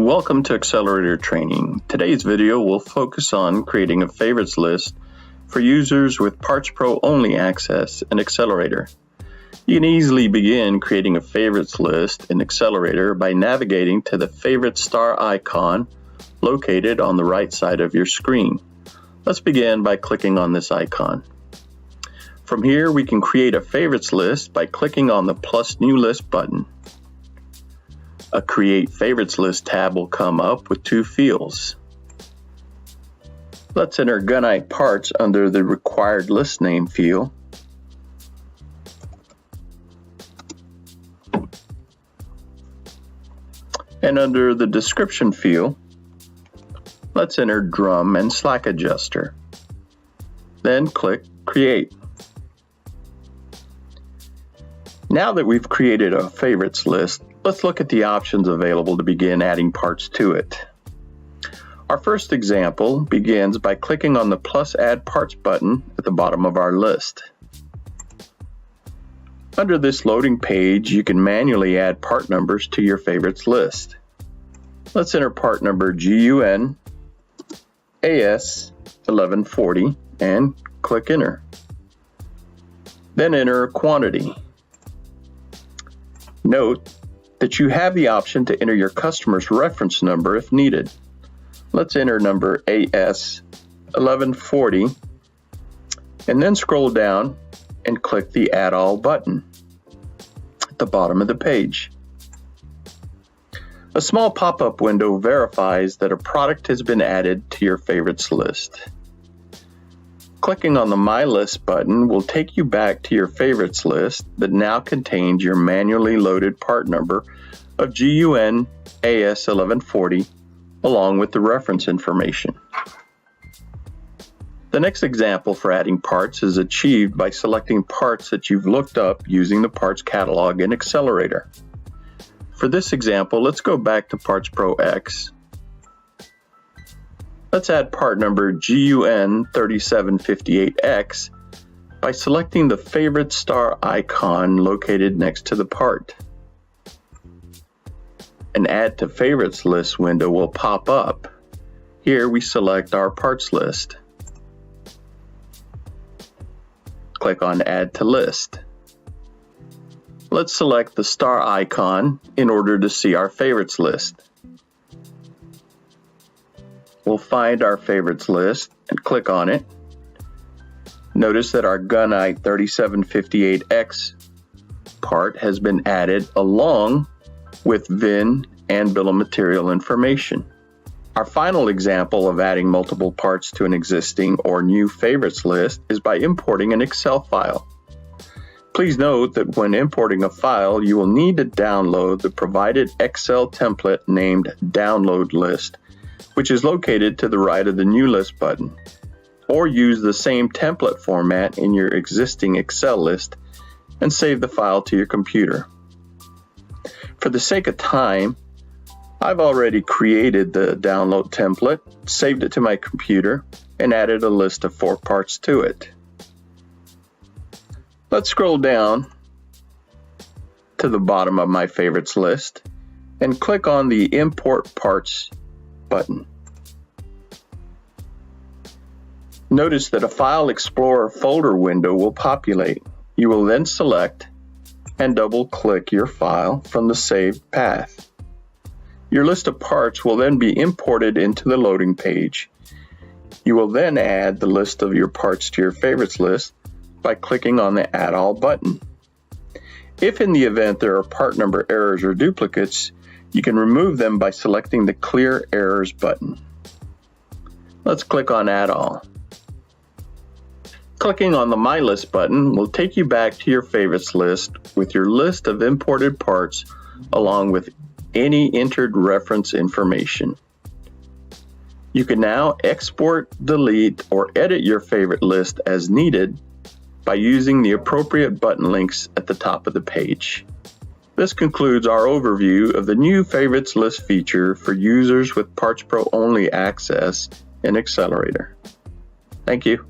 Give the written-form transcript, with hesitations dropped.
and welcome to Accelerator Training. Today's video will focus on creating a favorites list for users with PartsPro only access in Accelerator. You can easily begin creating a favorites list in Accelerator by navigating to the favorite star icon located on the right side of your screen. Let's begin by clicking on this icon. From here, we can create a favorites list by clicking on the plus new list button. A Create Favorites List tab will come up with two fields. Let's enter Gunite Parts under the Required List Name field. And under the Description field, let's enter Drum and Slack Adjuster. Then click Create. Now that we've created a favorites list, let's look at the options available to begin adding parts to it. Our first example begins by clicking on the plus Add Parts button at the bottom of our list. Under this loading page, you can manually add part numbers to your favorites list. Let's enter part number GUN AS 1140 and click Enter. Then enter a quantity. Note that you have the option to enter your customer's reference number if needed. Let's enter number AS 1140 and then scroll down and click the Add All button at the bottom of the page. A small pop-up window verifies that a product has been added to your favorites list. Clicking on the My List button will take you back to your favorites list that now contains your manually loaded part number of GUN AS 1140 along with the reference information. The next example for adding parts is achieved by selecting parts that you've looked up using the parts catalog in Accelerator. For this example, let's go back to PartsProX. Let's add part number GUN 3758X by selecting the favorite star icon located next to the part. An Add to Favorites list window will pop up. Here we select our parts list. Click on Add to List. Let's select the star icon in order to see our favorites list. We'll find our favorites list and click on it. Notice that our Gunite 3758X part has been added along with VIN and bill of material information. Our final example of adding multiple parts to an existing or new favorites list is by importing an Excel file. Please note that when importing a file, you will need to download the provided Excel template named Download List, which is located to the right of the New List button, or use the same template format in your existing Excel list and save the file to your computer. For the sake of time, I've already created the download template, saved it to my computer, and added a list of 4 parts to it. Let's scroll down to the bottom of my favorites list and click on the Import Parts button. Notice that a File Explorer folder window will populate. You will then select and double-click your file from the saved path. Your list of parts will then be imported into the loading page. You will then add the list of your parts to your favorites list by clicking on the Add All button. If in the event there are part number errors or duplicates, you can remove them by selecting the Clear Errors button. Let's click on Add All. Clicking on the My List button will take you back to your favorites list with your list of imported parts along with any entered reference information. You can now export, delete, or edit your favorite list as needed by using the appropriate button links at the top of the page. This concludes our overview of the new favorites list feature for users with PartsPro only access in Accelerator. Thank you.